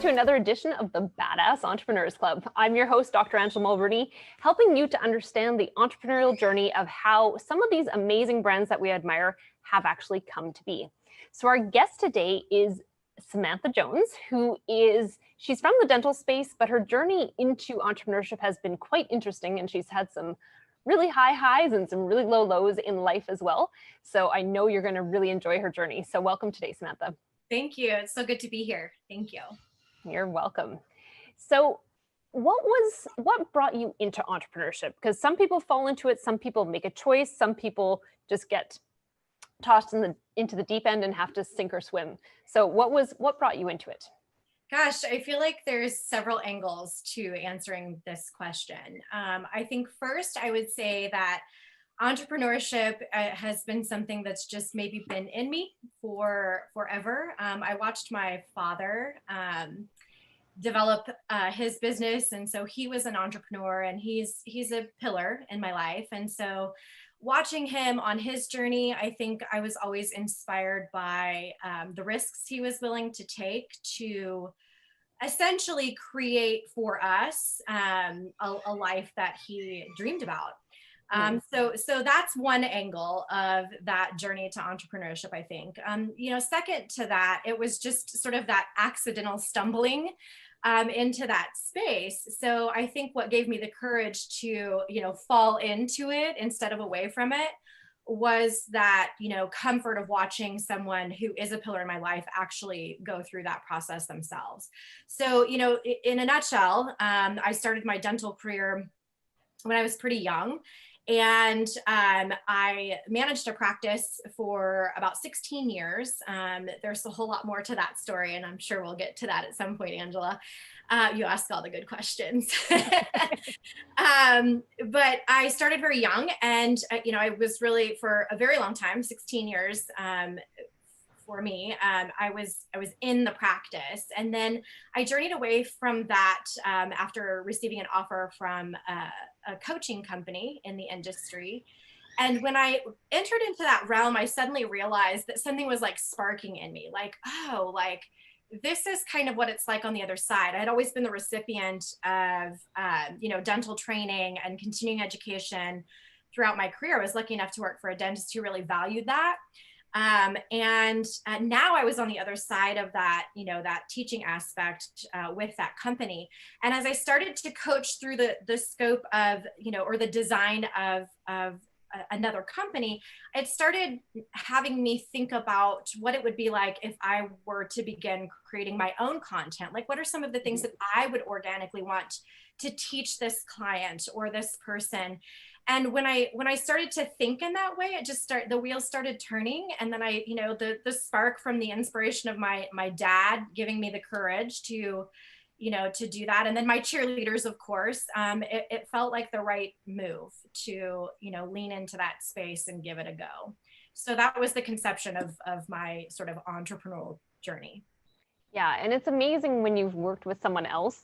to another edition of the Badass Entrepreneurs Club. I'm your host, Dr. Angela Mulroney, helping you to understand the entrepreneurial journey of how some of these amazing brands that we admire have actually come to be. So our guest today is Samantha Jones, she's from the dental space, but her journey into entrepreneurship has been quite interesting, and she's had some really high highs and some really low lows in life as well. So I know you're going to really enjoy her journey. So welcome today, Samantha. Thank you. It's so good to be here. Thank you. You're welcome. So what brought you into entrepreneurship? Because some people fall into it, some people make a choice, some people just get tossed into the deep end and have to sink or swim. So what brought you into it? Gosh, I feel like there's several angles to answering this question. I think first I would say that entrepreneurship has been something that's just maybe been in me for forever. I watched my father develop his business, and so he was an entrepreneur, and he's a pillar in my life. And so watching him on his journey, I think I was always inspired by the risks he was willing to take to essentially create for us a life that he dreamed about. So that's one angle of that journey to entrepreneurship, I think. Second to that, it was just sort of that accidental stumbling into that space. So I think what gave me the courage to, fall into it instead of away from it was that, comfort of watching someone who is a pillar in my life actually go through that process themselves. So, in a nutshell, I started my dental career when I was pretty young. And I managed a practice for about 16 years. There's a whole lot more to that story, and I'm sure we'll get to that at some point, Angela. You ask all the good questions. But I started very young, and I was really, for a very long time, 16 years, for me, I was in the practice, and then I journeyed away from that after receiving an offer from a coaching company in the industry. And when I entered into that realm, I suddenly realized that something was like sparking in me, like, oh, like this is kind of what it's like on the other side. I had always been the recipient of dental training and continuing education throughout my career. I was lucky enough to work for a dentist who really valued that. And now I was on the other side of that, that teaching aspect with that company. And as I started to coach through the scope of, or the design of another company, it started having me think about what it would be like if I were to begin creating my own content. Like, what are some of the things that I would organically want to teach this client or this person? And when I started to think in that way, the wheels started turning. And then the spark from the inspiration of my dad giving me the courage to do that. And then my cheerleaders, of course, it felt like the right move to, lean into that space and give it a go. So that was the conception of my sort of entrepreneurial journey. Yeah. And it's amazing when you've worked with someone else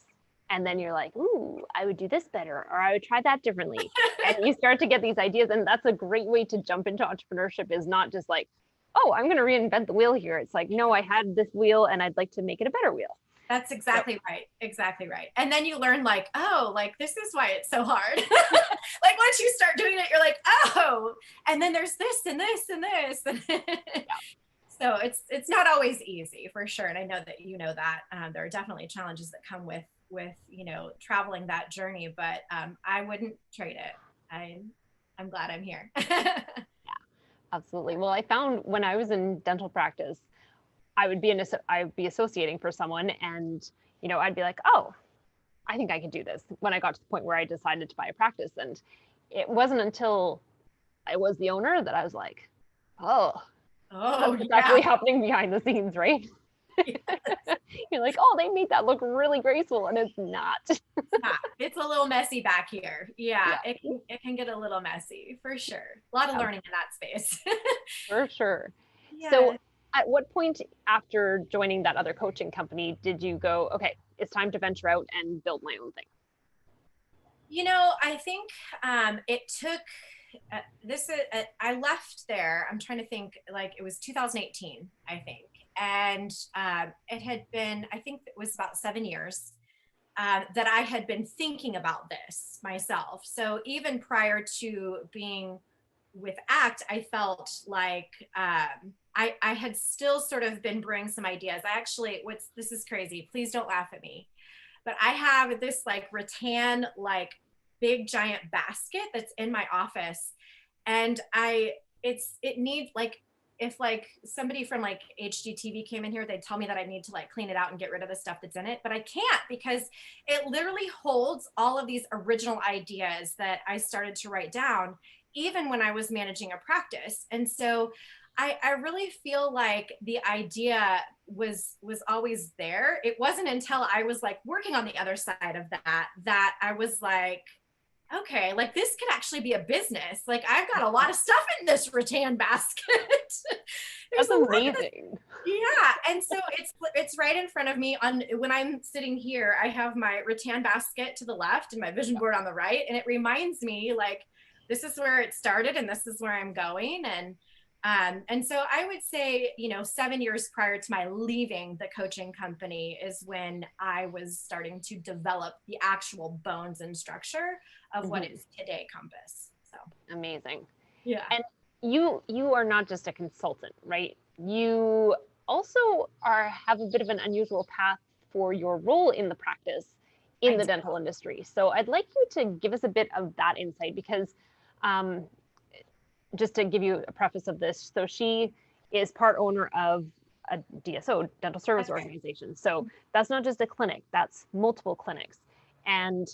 and then you're like, ooh, I would do this better, or I would try that differently. And you start to get these ideas. And that's a great way to jump into entrepreneurship, is not just like, oh, I'm going to reinvent the wheel here. It's like, no, I had this wheel and I'd like to make it a better wheel. That's exactly right. Exactly right. And then you learn like, oh, like this is why it's so hard. Like once you start doing it, you're like, oh, and then there's this and this and this. So it's not always easy, for sure. And I know that that there are definitely challenges that come with traveling that journey, but I wouldn't trade it. I'm glad I'm here. Yeah, absolutely. Well, I found when I was in dental practice, I would be associating for someone, and I'd be like, oh, I think I could do this, when I got to the point where I decided to buy a practice. And it wasn't until I was the owner that I was like, oh, what's actually happening behind the scenes, right? Yes. You're like, oh, they made that look really graceful, and it's not. It's a little messy back here. Yeah. It can get a little messy, for sure. A lot of learning in that space. For sure. Yeah. So at what point after joining that other coaching company did you go, okay, it's time to venture out and build my own thing? I think it took I left there. I'm trying to think, like it was 2018, I think. And it had been, I think it was about 7 years that I had been thinking about this myself. So even prior to being with ACT, I felt like I had still sort of been bringing some ideas. I actually, this is crazy. Please don't laugh at me. But I have this like rattan, like big giant basket that's in my office. And it needs like, if like somebody from like HGTV came in here, they'd tell me that I need to like clean it out and get rid of the stuff that's in it, but I can't, because it literally holds all of these original ideas that I started to write down, even when I was managing a practice. And so I really feel like the idea was always there. It wasn't until I was like working on the other side of that I was like, okay, like this could actually be a business. Like I've got a lot of stuff in this rattan basket. That's amazing. Yeah. And so it's right in front of me. When I'm sitting here, I have my rattan basket to the left and my vision board on the right. And it reminds me like, this is where it started and this is where I'm going. And so I would say, 7 years prior to my leaving the coaching company is when I was starting to develop the actual bones and structure of what is today Compass. So amazing. Yeah. And you are not just a consultant, right? You also have a bit of an unusual path for your role in the practice in the dental industry. So I'd like you to give us a bit of that insight, because just to give you a preface of this, so she is part owner of a DSO, dental service organization. So that's not just a clinic, that's multiple clinics. And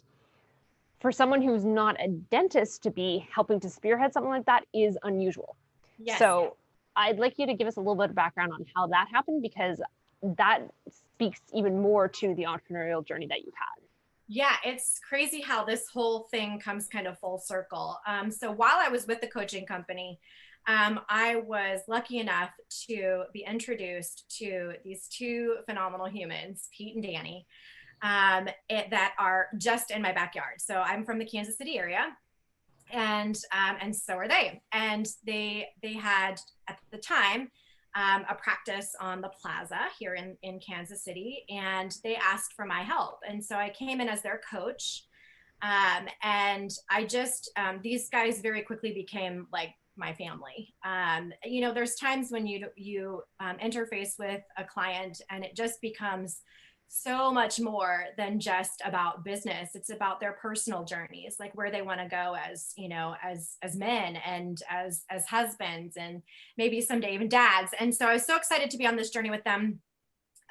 for someone who's not a dentist to be helping to spearhead something like that is unusual. Yes. So I'd like you to give us a little bit of background on how that happened, because that speaks even more to the entrepreneurial journey that you've had. Yeah, it's crazy how this whole thing comes kind of full circle. So while I was with the coaching company, I was lucky enough to be introduced to these two phenomenal humans, Pete and Danny, that are just in my backyard. So I'm from the Kansas City area, and so are they. And they had at the time a practice on the plaza here in Kansas City, and they asked for my help. And so I came in as their coach, and I just these guys very quickly became like my family. There's times when you interface with a client and it just becomes so much more than just about business. It's about their personal journeys, like where they want to go as, as men and as husbands, and maybe someday even dads. And so I was so excited to be on this journey with them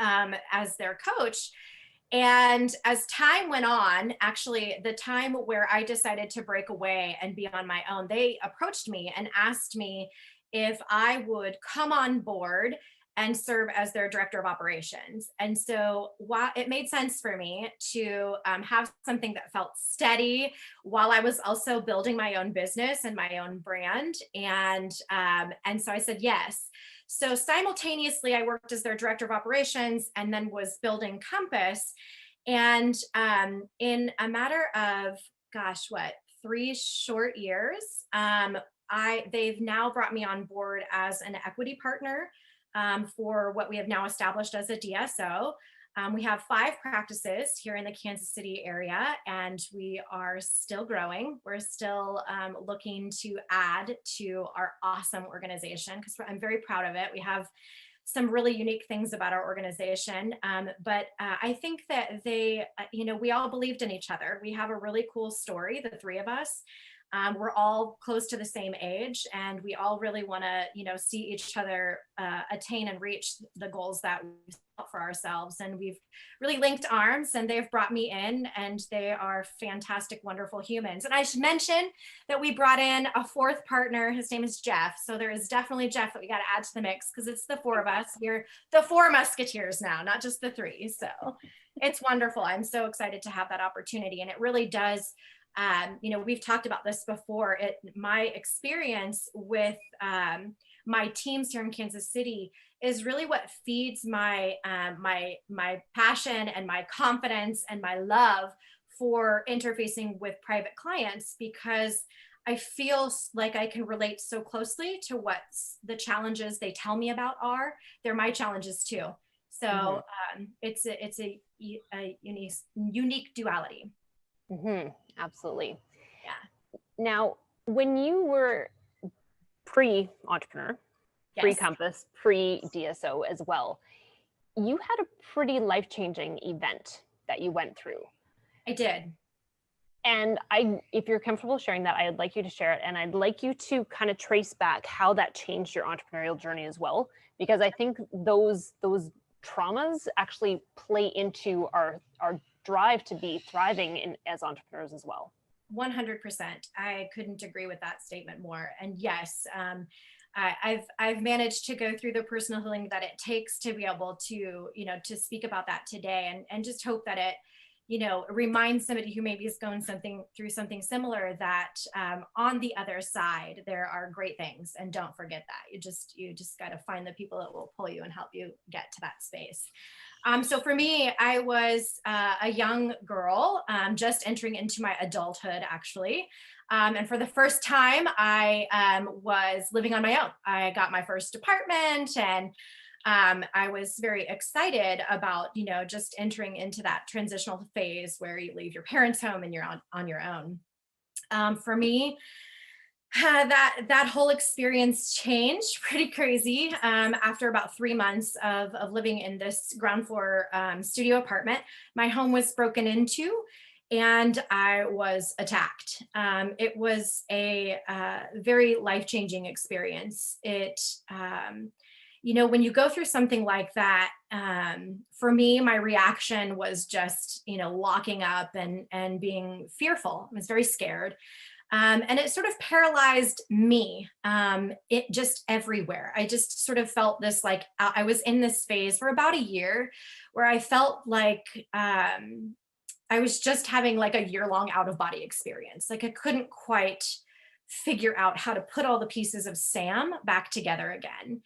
as their coach. And as time went on, actually the time where I decided to break away and be on my own, they approached me and asked me if I would come on board and serve as their director of operations. And so while it made sense for me to have something that felt steady while I was also building my own business and my own brand. And so I said yes. So simultaneously, I worked as their director of operations and then was building Compass. And in a matter of, 3 short years, they've now brought me on board as an equity partner for what we have now established as a DSO. We have 5 practices here in the Kansas City area, and we are still growing. We're still looking to add to our awesome organization, because I'm very proud of it. We have some really unique things about our organization. But I think that we all believed in each other. We have a really cool story, the 3 of us. We're all close to the same age, and we all really want to, see each other attain and reach the goals that we set for ourselves. And we've really linked arms, and they've brought me in, and they are fantastic, wonderful humans. And I should mention that we brought in a 4th partner. His name is Jeff. So there is definitely Jeff that we got to add to the mix, because it's the 4 of us. We're the 4 musketeers now, not just the 3. So it's wonderful. I'm so excited to have that opportunity. And it really does. We've talked about this before. My experience with my teams here in Kansas City is really what feeds my my passion and my confidence and my love for interfacing with private clients, because I feel like I can relate so closely to what the challenges they tell me about are. They're my challenges too. So it's a unique duality. Absolutely. Yeah. Now, when you were pre-entrepreneur, Yes. pre-Compass, pre-DSO as well, you had a pretty life-changing event that you went through. I did. And if you're comfortable sharing that, I'd like you to share it. And I'd like you to kind of trace back how that changed your entrepreneurial journey as well, because I think those traumas actually play into our drive to be thriving as entrepreneurs as well. 100%. I couldn't agree with that statement more. And yes, I've managed to go through the personal healing that it takes to be able to, to speak about that today, and just hope that it, reminds somebody who maybe is going through something similar that on the other side, there are great things, and don't forget that. You just got to find the people that will pull you and help you get to that space. So for me, I was a young girl, just entering into my adulthood, actually. And for the first time, I was living on my own. I got my first apartment, and I was very excited about, just entering into that transitional phase where you leave your parents' home and you're on your own. For me, that whole experience changed pretty crazy after about 3 months of living in this ground floor studio apartment. My home was broken into and I was attacked. It was a very life-changing experience. When you go through something like that, for me, my reaction was just, locking up and being fearful. I was very scared. And it sort of paralyzed me, it just everywhere. I just sort of felt this, like I was in this phase for about a year where I felt like I was just having like a year-long out-of-body experience. Like I couldn't quite figure out how to put all the pieces of Sam back together again.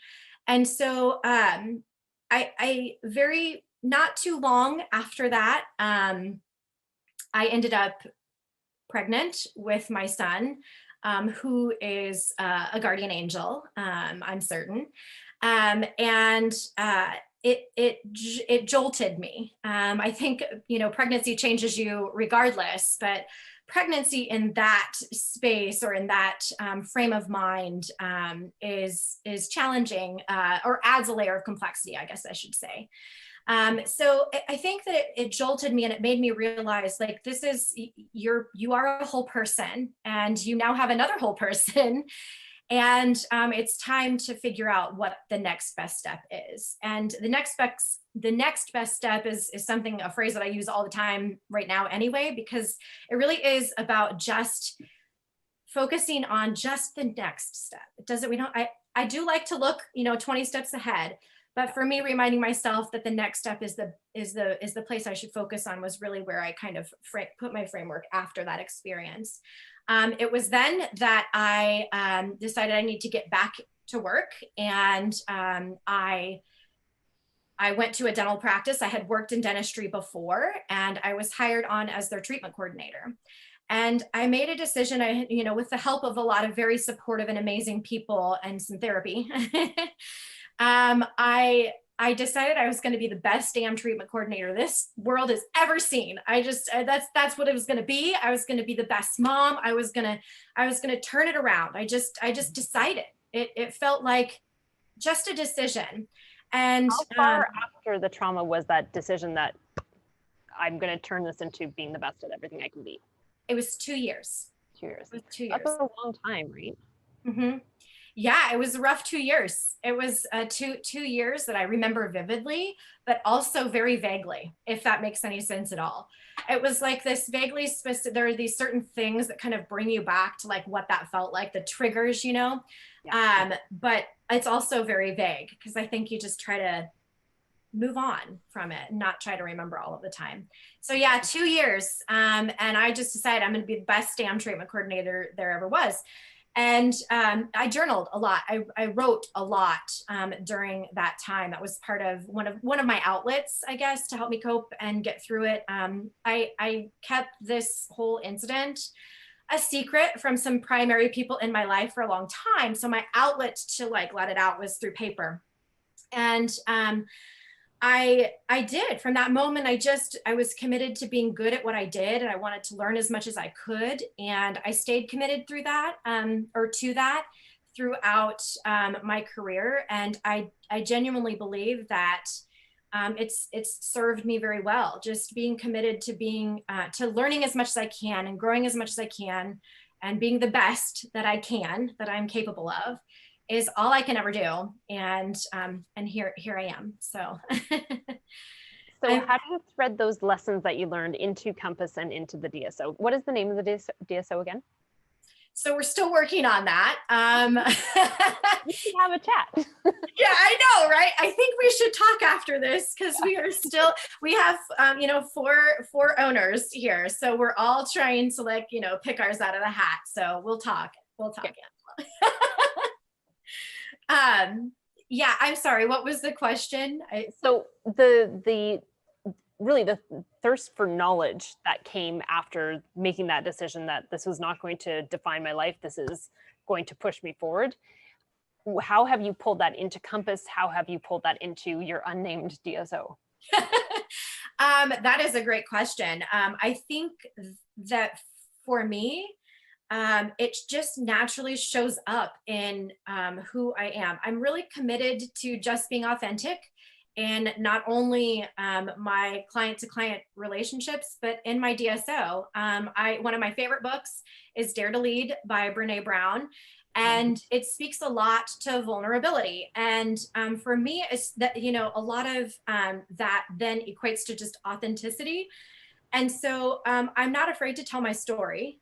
And so I very, not too long after that, I ended up pregnant with my son, who is a guardian angel, I'm certain. It jolted me. I think, pregnancy changes you regardless, but pregnancy in that space or in that frame of mind is challenging, or adds a layer of complexity, I guess I should say. So I think that it jolted me, and it made me realize, like, you are a whole person, and you now have another whole person. And it's time to figure out what the next best step is. And the next best step is a phrase that I use all the time right now anyway, because it really is about just focusing on just the next step. I do like to look, 20 steps ahead. But for me, reminding myself that the next step is the place I should focus on was really where I kind of put my framework after that experience. It was then that I decided I need to get back to work, and I went to a dental practice. I had worked in dentistry before, and I was hired on as their treatment coordinator. And I made a decision, with the help of a lot of very supportive and amazing people and some therapy. I decided I was going to be the best damn treatment coordinator this world has ever seen. That's what it was going to be. I was going to be the best mom. I was going to turn it around. I just decided. It felt like just a decision. And how far after the trauma was that decision that I'm going to turn this into being the best at everything I can be? It was 2 years. 2 years. It was 2 years. That's a long time, right? Mm-hmm. Yeah, it was a rough 2 years. It was 2 years that I remember vividly, but also very vaguely, if that makes any sense at all. It was like this vaguely specific, there are these certain things that kind of bring you back to like what that felt like, the triggers, Yeah. But it's also very vague, because I think you just try to move on from it and not try to remember all of the time. So yeah, 2 years. And I just decided I'm going to be the best damn treatment coordinator there ever was. And I journaled a lot. I wrote a lot during that time. That was part of one of my outlets, I guess, to help me cope and get through it. I kept this whole incident a secret from some primary people in my life for a long time. So my outlet to like let it out was through paper. And I did. From that moment, I was committed to being good at what I did, and I wanted to learn as much as I could. And I stayed committed through that, or to that, throughout my career. And I genuinely believe that it's served me very well. Just being committed to being to learning as much as I can and growing as much as I can, and being the best that I can, that I'm capable of, is all I can ever do. And here I am. So So how do you thread those lessons that you learned into Compass and into the DSO? What is the name of the DSO again? So we're still working on that. We should have a chat. Yeah, I know, right? I think we should talk after this, because we have, four owners here. So we're all trying to like, pick ours out of the hat. So we'll talk, okay. Angela. Yeah, I'm sorry. What was the question? So the really the thirst for knowledge that came after making that decision that this was not going to define my life, this is going to push me forward. How have you pulled that into Compass? How have you pulled that into your unnamed DSO? That is a great question. I think that for me, it just naturally shows up in who I am. I'm really committed to just being authentic, and not only my client-to-client relationships, but in my DSO. One of my favorite books is Dare to Lead by Brene Brown. And it speaks a lot to vulnerability. And for me, it's that, a lot of that then equates to just authenticity. And so I'm not afraid to tell my story,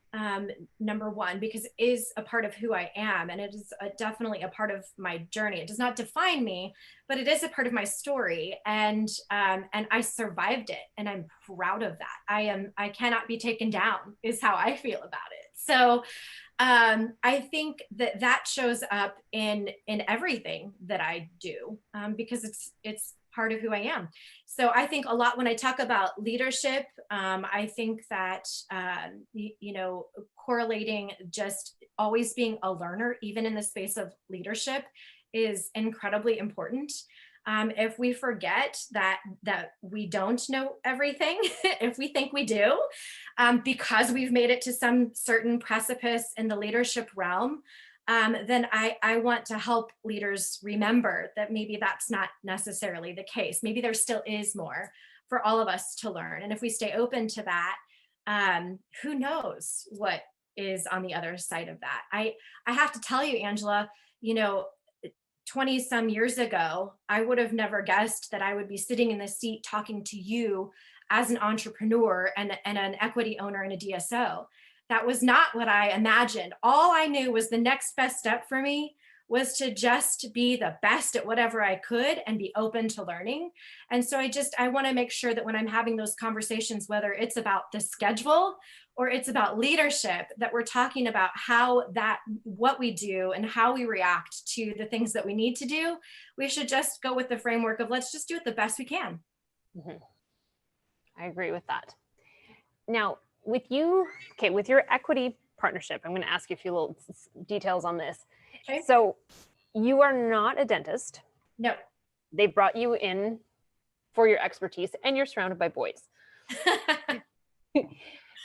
number one, because it is a part of who I am. And it is definitely a part of my journey. It does not define me, but it is a part of my story. And I survived it. And I'm proud of that. I cannot be taken down, is how I feel about it. So I think that shows up in everything that I do, because it's part of who I am. So I think a lot when I talk about leadership, I think that, correlating just always being a learner, even in the space of leadership, is incredibly important. If we forget that we don't know everything, if we think we do, because we've made it to some certain precipice in the leadership realm, then I want to help leaders remember that maybe that's not necessarily the case. Maybe there still is more for all of us to learn. And if we stay open to that, who knows what is on the other side of that. I have to tell you, Angela, 20 some years ago, I would have never guessed that I would be sitting in the seat talking to you as an entrepreneur and an equity owner in a DSO. That was not what I imagined. All I knew was the next best step for me was to just be the best at whatever I could and be open to learning. And so I want to make sure that when I'm having those conversations, whether it's about the schedule or it's about leadership, that we're talking about what we do and how we react to the things that we need to do. We should just go with the framework of let's just do it the best we can. Mm-hmm. I agree with that. Now, with your equity partnership, I'm going to ask you a few little details on this. Okay. So you are not a dentist. No. They brought you in for your expertise, and you're surrounded by boys.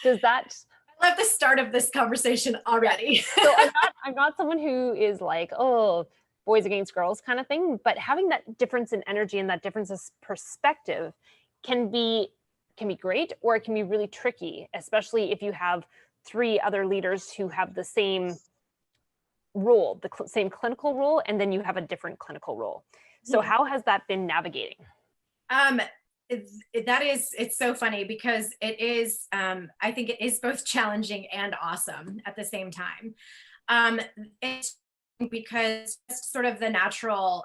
Does that... I love the start of this conversation already. So I'm not someone who is like, oh, boys against girls kind of thing, but having that difference in energy and that difference of perspective can be great, or it can be really tricky, especially if you have three other leaders who have the same role, the same clinical role, and then you have a different clinical role. So how has that been navigating? It's so funny because it is, I think it is both challenging and awesome at the same time. It's because it's sort of the natural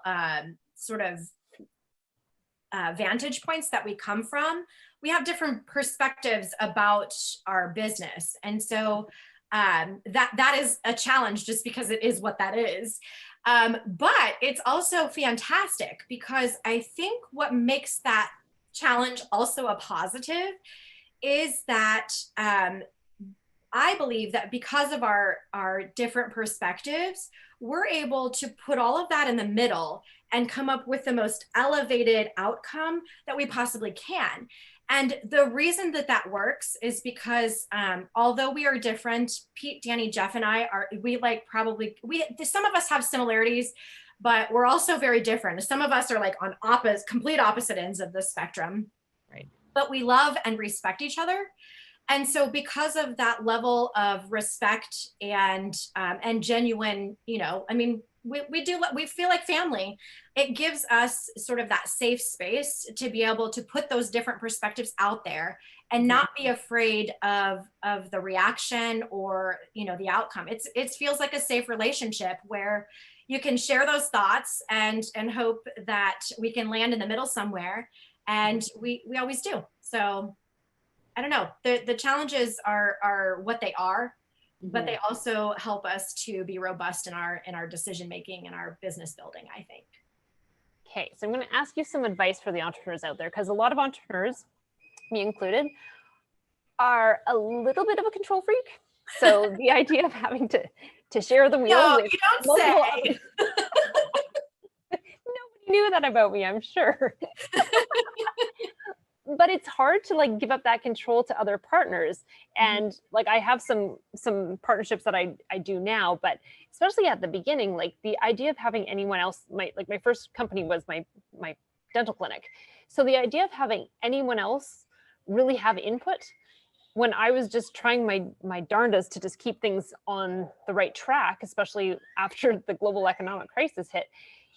vantage points that we come from. We have different perspectives about our business. And so that is a challenge just because it is what that is. But it's also fantastic because I think what makes that challenge also a positive is that I believe that because of our different perspectives, we're able to put all of that in the middle and come up with the most elevated outcome that we possibly can. And the reason that that works is because although we are different, Pete, Danny, Jeff, and I are, some of us have similarities, but we're also very different. Some of us are like on complete opposite ends of the spectrum, Right. but we love and respect each other. And so because of that level of respect and genuine, I mean, we feel like family. It gives us sort of that safe space to be able to put those different perspectives out there and not be afraid of the reaction or, the outcome. It feels like a safe relationship where you can share those thoughts and hope that we can land in the middle somewhere. And we always do. So I don't know, the challenges are what they are, but they also help us to be robust in our decision making and our business building, I think. Okay, so I'm going to ask you some advice for the entrepreneurs out there, because a lot of entrepreneurs, me included, are a little bit of a control freak. So the idea of having to share the wheel No, with you don't say. Nobody knew that about me, I'm sure. But it's hard to like give up that control to other partners. And like I have some partnerships that I do now, but especially at the beginning, like the idea of having anyone else, my first company was my dental clinic. So the idea of having anyone else really have input when I was just trying my darndest to just keep things on the right track, especially after the global economic crisis hit.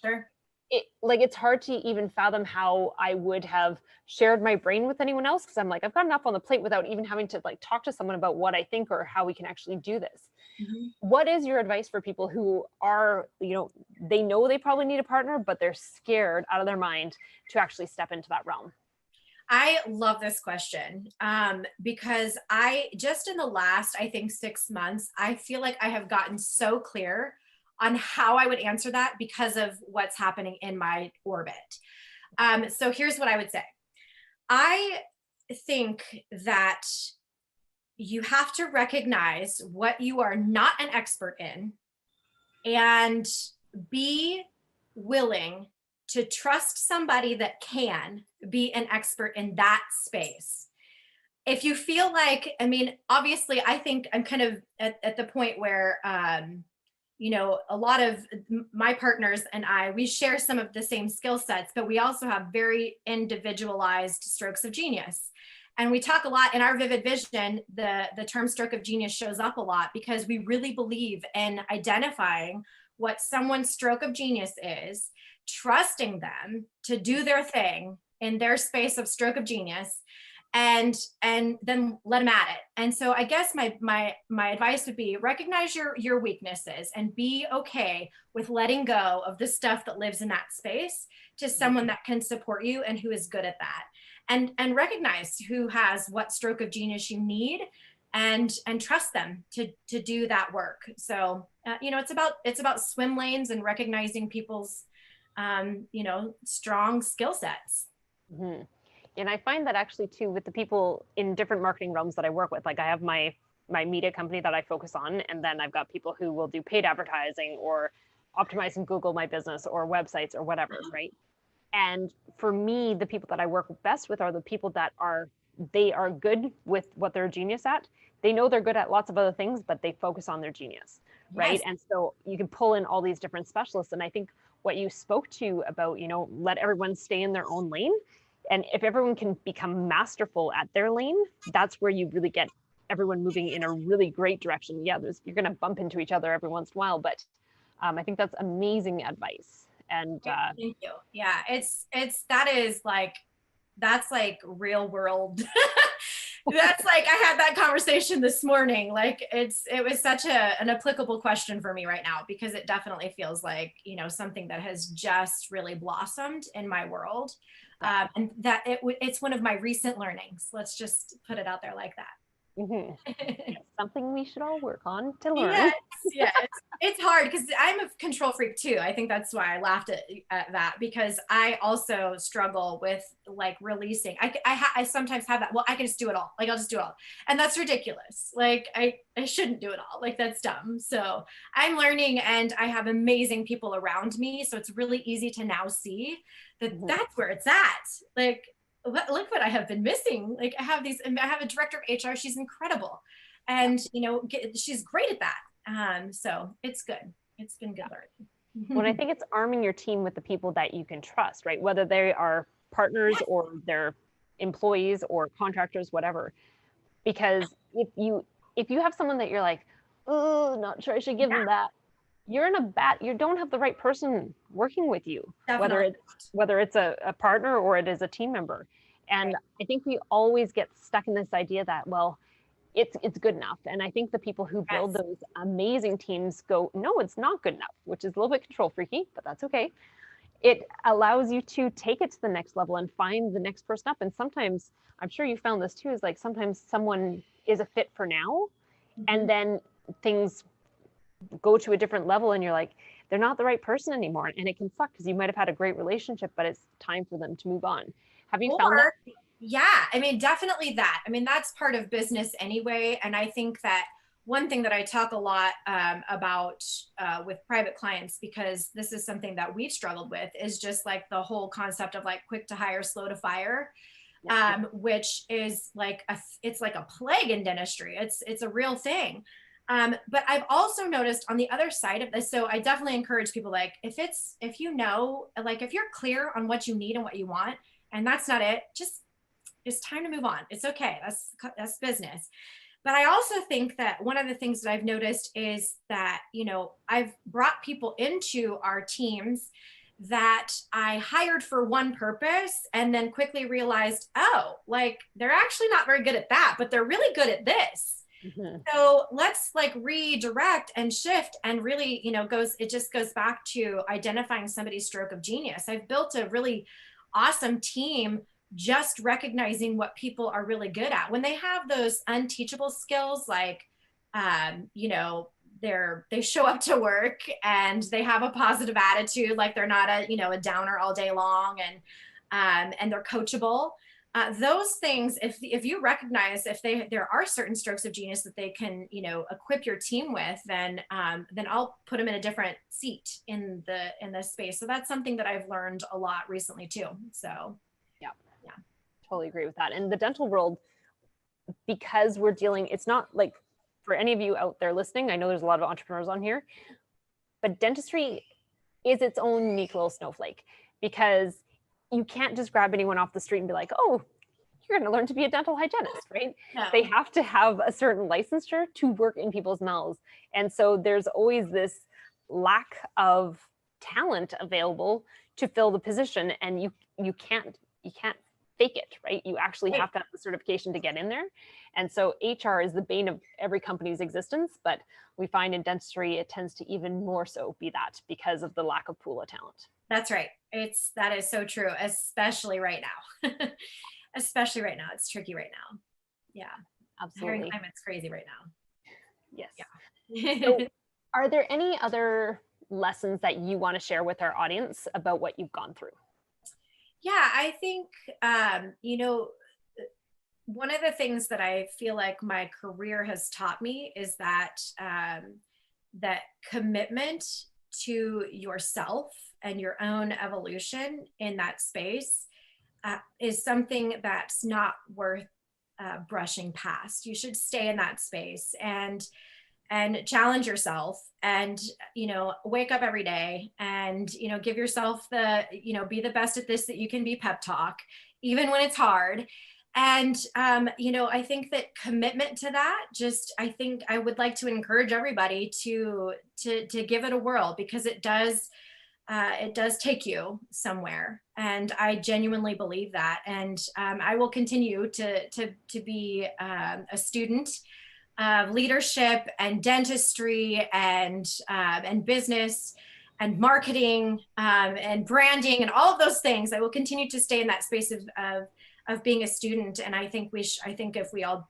Sure. It's hard to even fathom how I would have shared my brain with anyone else, because I'm like, I've got enough on the plate without even having to like talk to someone about what I think or how we can actually do this. What is your advice for people who are, they know they probably need a partner, but they're scared out of their mind to actually step into that realm? I love this question because I just in the last, I think 6 months, I feel like I have gotten so clear on how I would answer that because of what's happening in my orbit. So here's what I would say. I think that you have to recognize what you are not an expert in and be willing to trust somebody that can be an expert in that space. If you feel like, I mean, obviously, I think I'm kind of at the point where, a lot of my partners and we share some of the same skill sets, but we also have very individualized strokes of genius. And we talk a lot in our Vivid Vision, the term stroke of genius shows up a lot because we really believe in identifying what someone's stroke of genius is, trusting them to do their thing in their space of stroke of genius, and then let them at it. And so I guess my advice would be recognize your weaknesses and be okay with letting go of the stuff that lives in that space to someone that can support you and who is good at that. And recognize who has what stroke of genius you need and trust them to do that work. So it's about swim lanes and recognizing people's strong skill sets. And I find that actually too with the people in different marketing realms that I work with. Like I have my media company that I focus on, and then I've got people who will do paid advertising or optimizing Google My Business or websites or whatever, right? And for me, the people that I work best with are the people that they are good with what they're a genius at. They know they're good at lots of other things, but they focus on their genius, right? Yes. And so you can pull in all these different specialists. And I think what you spoke to about, let everyone stay in their own lane. And if everyone can become masterful at their lane, that's where you really get everyone moving in a really great direction. Yeah, you're going to bump into each other every once in a while, but I think that's amazing advice. And thank you. Yeah, that's like real world. That's like, I had that conversation this morning. Like it was such an applicable question for me right now, because it definitely feels like, something that has just really blossomed in my world. And that it's one of my recent learnings. Let's just put it out there like that. Something we should all work on to learn. Yes, yes. It's hard because I'm a control freak too. I think that's why I laughed at that, because I also struggle with like releasing. I sometimes have that. Well, I can just do it all. Like I'll just do it all, and that's ridiculous. Like I shouldn't do it all. Like that's dumb. So I'm learning, and I have amazing people around me. So it's really easy to now see that that's where it's at. Like look what I have been missing. Like I have a director of HR. She's incredible. And, she's great at that. So it's good. It's been good learning. Well, I think it's arming your team with the people that you can trust, right? Whether they are partners or they're employees or contractors, whatever. Because if you have someone that you're like, oh, not sure I should give them that, you don't have the right person working with you, Definitely. whether it's a partner or it is a team member. And I think we always get stuck in this idea that, well, it's good enough. And I think the people who build those amazing teams go, no, it's not good enough, which is a little bit control freaky, but that's okay. It allows you to take it to the next level and find the next person up. And sometimes, I'm sure you found this too, is like sometimes someone is a fit for now, and then things go to a different level and you're like, they're not the right person anymore. And it can suck because you might have had a great relationship, but it's time for them to move on. Have you found that? Yeah, I mean, definitely that. I mean, that's part of business anyway. And I think that one thing that I talk a lot about with private clients, because this is something that we've struggled with, is just like the whole concept of like quick to hire, slow to fire, which is like it's like a plague in dentistry. It's a real thing. But I've also noticed on the other side of this, so I definitely encourage people, like if you're clear on what you need and what you want, and that's not it, just it's time to move on. It's okay. That's business. But I also think that one of the things that I've noticed is that, I've brought people into our teams that I hired for one purpose and then quickly realized, oh, like they're actually not very good at that, but they're really good at this. So let's like redirect and shift, and really, it just goes back to identifying somebody's stroke of genius. I've built a really awesome team just recognizing what people are really good at. When they have those unteachable skills, like, they show up to work and they have a positive attitude, like they're not a downer all day long, and they're coachable. Those things, if you recognize there are certain strokes of genius that they can, equip your team with, then I'll put them in a different seat in the space. So that's something that I've learned a lot recently too. So yeah, totally agree with that. In the dental world, because we're dealing, it's not like for any of you out there listening, I know there's a lot of entrepreneurs on here, but dentistry is its own unique little snowflake, because you can't just grab anyone off the street and be like, oh, you're going to learn to be a dental hygienist, right? No. They have to have a certain licensure to work in people's mouths. And so there's always this lack of talent available to fill the position, and you can't fake it, right? You actually have to have the certification to get in there. And so HR is the bane of every company's existence, but we find in dentistry, it tends to even more so be that, because of the lack of pool of talent. That's right. That is so true, especially right now. Especially right now. It's tricky right now. Yeah. Absolutely. Hiring climate's crazy right now. Yes. Yeah. So are there any other lessons that you want to share with our audience about what you've gone through? Yeah, I think, one of the things that I feel like my career has taught me is that that commitment to yourself and your own evolution in that space is something that's not worth brushing past. You should stay in that space and challenge yourself, and wake up every day and give yourself the be the best at this that you can be pep talk, even when it's hard. And I think that commitment to that, I think I would like to encourage everybody to give it a whirl, because it does take you somewhere. And I genuinely believe that. And I will continue to be a student of leadership and dentistry and business and marketing and branding and all of those things. I will continue to stay in that space of being a student. And I think if we all,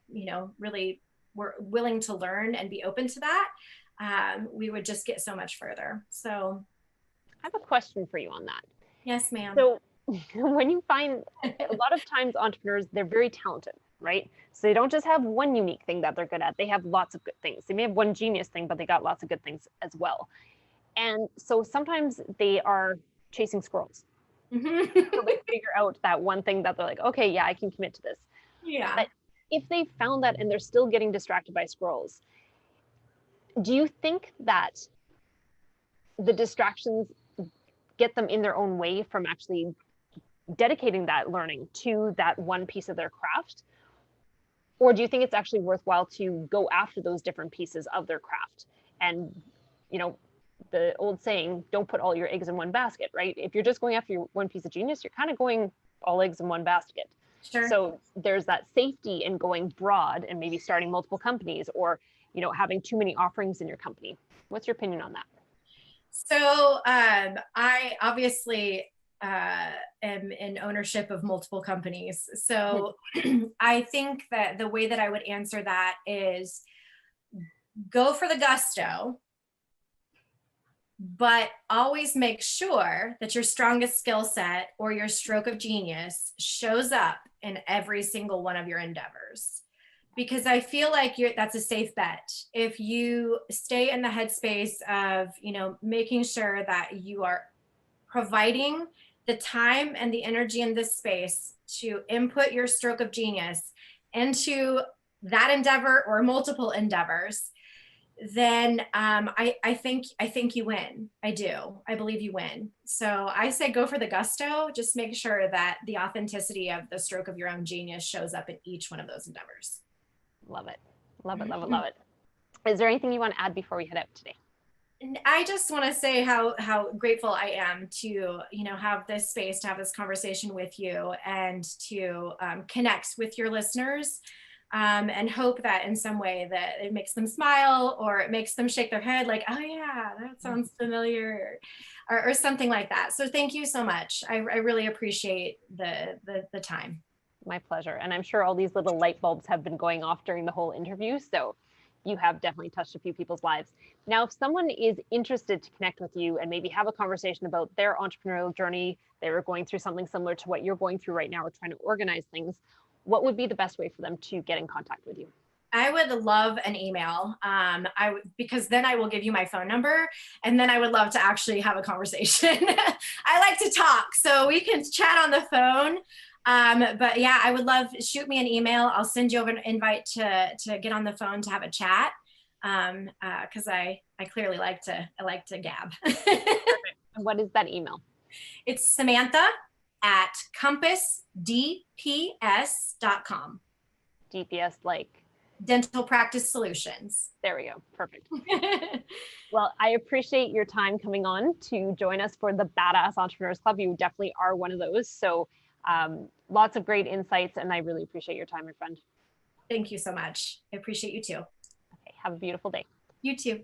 really were willing to learn and be open to that, we would just get so much further. So I have a question for you on that. yes, ma'am. So when you find a lot of times entrepreneurs, they're very talented, right? So they don't just have one unique thing that they're good at. They have lots of good things. They may have one genius thing, but they got lots of good things as well. And so sometimes they are chasing squirrels. So they figure out that one thing that they're like, okay, yeah, I can commit to this. Yeah. But if they found that and they're still getting distracted by squirrels, do you think that the distractions get them in their own way from actually dedicating that learning to that one piece of their craft? Or do you think it's actually worthwhile to go after those different pieces of their craft? And, you know, the old saying, don't put all your eggs in one basket, right? If you're just going after your one piece of genius, you're kind of going all eggs in one basket. Sure. So there's that safety in going broad and maybe starting multiple companies, or, you know, having too many offerings in your company. What's your opinion on that? So I obviously am in ownership of multiple companies. So I think that the way that I would answer that is go for the gusto, but always make sure that your strongest skill set or your stroke of genius shows up in every single one of your endeavors. Because I feel like that's a safe bet. If you stay in the headspace of, you know, making sure that you are providing the time and the energy in this space to input your stroke of genius into that endeavor or multiple endeavors, then I think you win. I do. I believe you win. So I say go for the gusto. Just make sure that the authenticity of the stroke of your own genius shows up in each one of those endeavors. Love it. Love it, love it, love it. Is there anything you want to add before we head out today? I just want to say how grateful I am to, you know, have this space, to have this conversation with you, and to connect with your listeners, and hope that in some way that it makes them smile, or it makes them shake their head like, oh yeah, that sounds familiar, or something like that. So thank you so much. I really appreciate the time. My pleasure. And I'm sure all these little light bulbs have been going off during the whole interview. So you have definitely touched a few people's lives. Now, if someone is interested to connect with you and maybe have a conversation about their entrepreneurial journey, they were going through something similar to what you're going through right now, or trying to organize things, what would be the best way for them to get in contact with you? I would love an email, because then I will give you my phone number, and then I would love to actually have a conversation. I like to talk, so we can chat on the phone. But yeah, I would love, shoot me an email. I'll send you over an invite to get on the phone to have a chat. Cause I clearly like to gab. And what is that email? It's Samantha@compassdps.com. DPS, like Dental Practice Solutions. There we go. Perfect. Well, I appreciate your time coming on to join us for the Badass Entrepreneurs Club. You definitely are one of those. So lots of great insights, and I really appreciate your time, my friend. Thank you so much. I appreciate you too. Okay, have a beautiful day. You too.